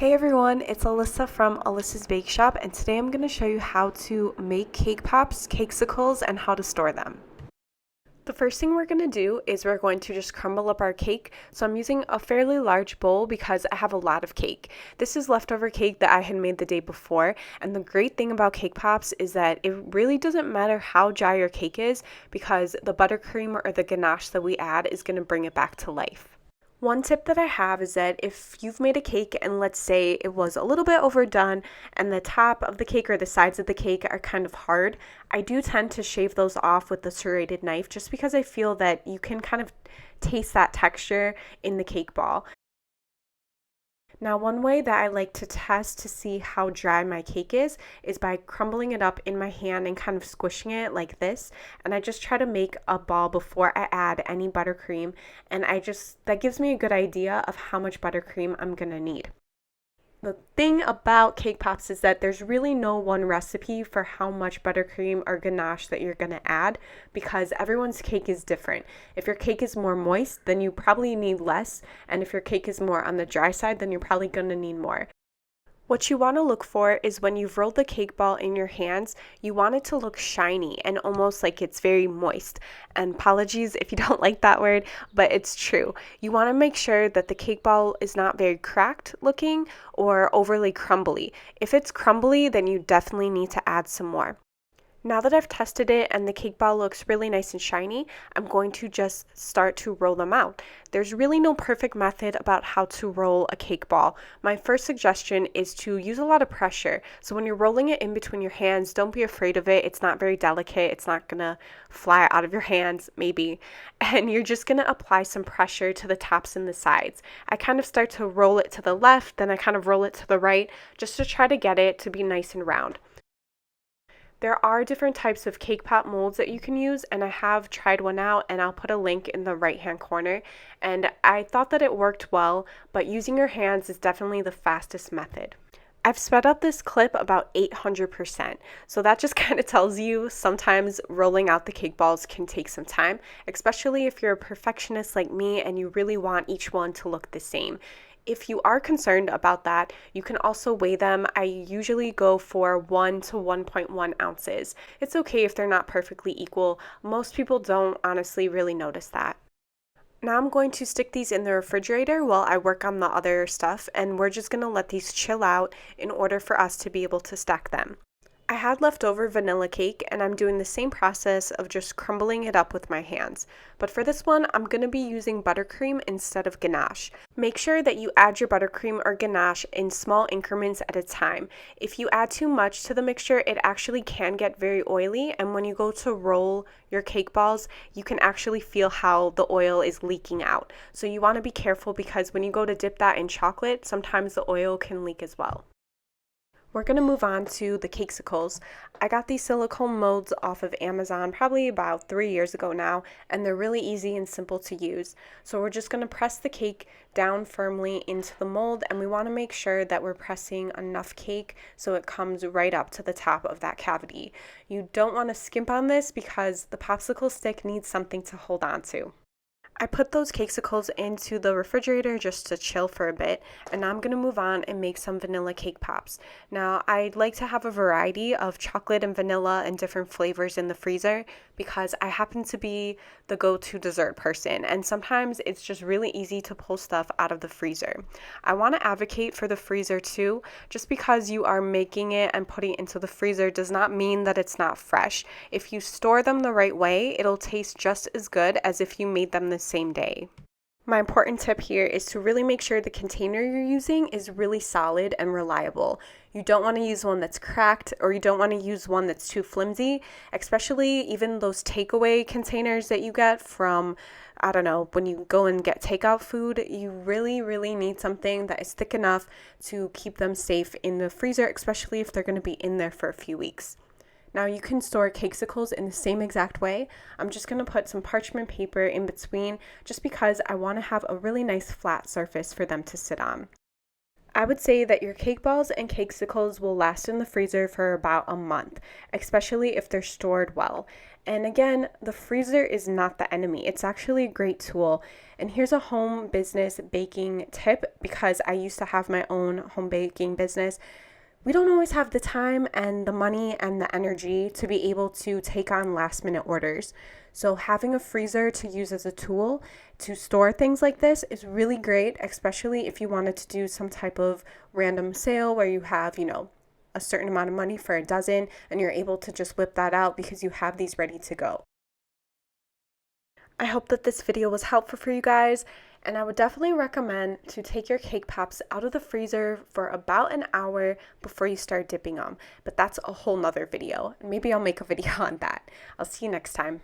Hey everyone, it's Alyssa from Alyssa's Bake Shop, and today I'm going to show you how to make cake pops, cakesicles, and how to store them. The first thing we're going to do is we're going to just crumble up our cake. So I'm using a fairly large bowl because I have a lot of cake. This is leftover cake that I had made the day before, and the great thing about cake pops is that it really doesn't matter how dry your cake is because the buttercream or the ganache that we add is going to bring it back to life. One tip that I have is that if you've made a cake and let's say it was a little bit overdone and the top of the cake or the sides of the cake are kind of hard, I do tend to shave those off with the serrated knife just because I feel that you can kind of taste that texture in the cake ball. Now, one way that I like to test to see how dry my cake is by crumbling it up in my hand and kind of squishing it like this. And I just try to make a ball before I add any buttercream. And that gives me a good idea of how much buttercream I'm gonna need. The thing about cake pops is that there's really no one recipe for how much buttercream or ganache that you're going to add because everyone's cake is different. If your cake is more moist, then you probably need less, and if your cake is more on the dry side, then you're probably going to need more. What you want to look for is when you've rolled the cake ball in your hands, you want it to look shiny and almost like it's very moist. And apologies if you don't like that word, but it's true. You want to make sure that the cake ball is not very cracked looking or overly crumbly. If it's crumbly, then you definitely need to add some more. Now that I've tested it and the cake ball looks really nice and shiny, I'm going to just start to roll them out. There's really no perfect method about how to roll a cake ball. My first suggestion is to use a lot of pressure. So when you're rolling it in between your hands, don't be afraid of it. It's not very delicate. It's not gonna fly out of your hands, maybe. And you're just gonna apply some pressure to the tops and the sides. I kind of start to roll it to the left, then I kind of roll it to the right, just to try to get it to be nice and round. There are different types of cake pop molds that you can use, and I have tried one out, and I'll put a link in the right hand corner. And I thought that it worked well, but using your hands is definitely the fastest method. I've sped up this clip about 800%, so that just kind of tells you sometimes rolling out the cake balls can take some time, especially if you're a perfectionist like me and you really want each one to look the same. If you are concerned about that, you can also weigh them. I usually go for 1 to 1.1 ounces. It's okay if they're not perfectly equal. Most people don't honestly really notice that. Now I'm going to stick these in the refrigerator while I work on the other stuff, and we're just going to let these chill out in order for us to be able to stack them. I had leftover vanilla cake and I'm doing the same process of just crumbling it up with my hands. But for this one, I'm going to be using buttercream instead of ganache. Make sure that you add your buttercream or ganache in small increments at a time. If you add too much to the mixture, it actually can get very oily, and when you go to roll your cake balls, you can actually feel how the oil is leaking out. So you want to be careful because when you go to dip that in chocolate, sometimes the oil can leak as well. We're going to move on to the Cakesicles. I got these silicone molds off of Amazon probably about 3 years ago now, and they're really easy and simple to use. So we're just going to press the cake down firmly into the mold, and we want to make sure that we're pressing enough cake so it comes right up to the top of that cavity. You don't want to skimp on this because the popsicle stick needs something to hold on to. I put those Cakesicles into the refrigerator just to chill for a bit, and now I'm going to move on and make some vanilla cake pops. Now, I'd like to have a variety of chocolate and vanilla and different flavors in the freezer because I happen to be the go-to dessert person, and sometimes it's just really easy to pull stuff out of the freezer. I want to advocate for the freezer too. Just because you are making it and putting it into the freezer does not mean that it's not fresh. If you store them the right way, it'll taste just as good as if you made them the same day. My important tip here is to really make sure the container you're using is really solid and reliable. You don't want to use one that's cracked, or you don't want to use one that's too flimsy, especially even those takeaway containers that you get from, I don't know, when you go and get takeout food. You really need something that is thick enough to keep them safe in the freezer, especially if they're going to be in there for a few weeks. Now you can store Cakesicles in the same exact way. I'm just going to put some parchment paper in between just because I want to have a really nice flat surface for them to sit on. I would say that your cake balls and cakesicles will last in the freezer for about a month, especially if they're stored well. And again, the freezer is not the enemy. It's actually a great tool. And here's a home business baking tip because I used to have my own home baking business. We don't always have the time and the money and the energy to be able to take on last minute orders. So having a freezer to use as a tool to store things like this is really great, especially if you wanted to do some type of random sale where you have, a certain amount of money for a dozen and you're able to just whip that out because you have these ready to go. I hope that this video was helpful for you guys, and I would definitely recommend to take your cake pops out of the freezer for about an hour before you start dipping them. But that's a whole nother video. Maybe I'll make a video on that. I'll see you next time.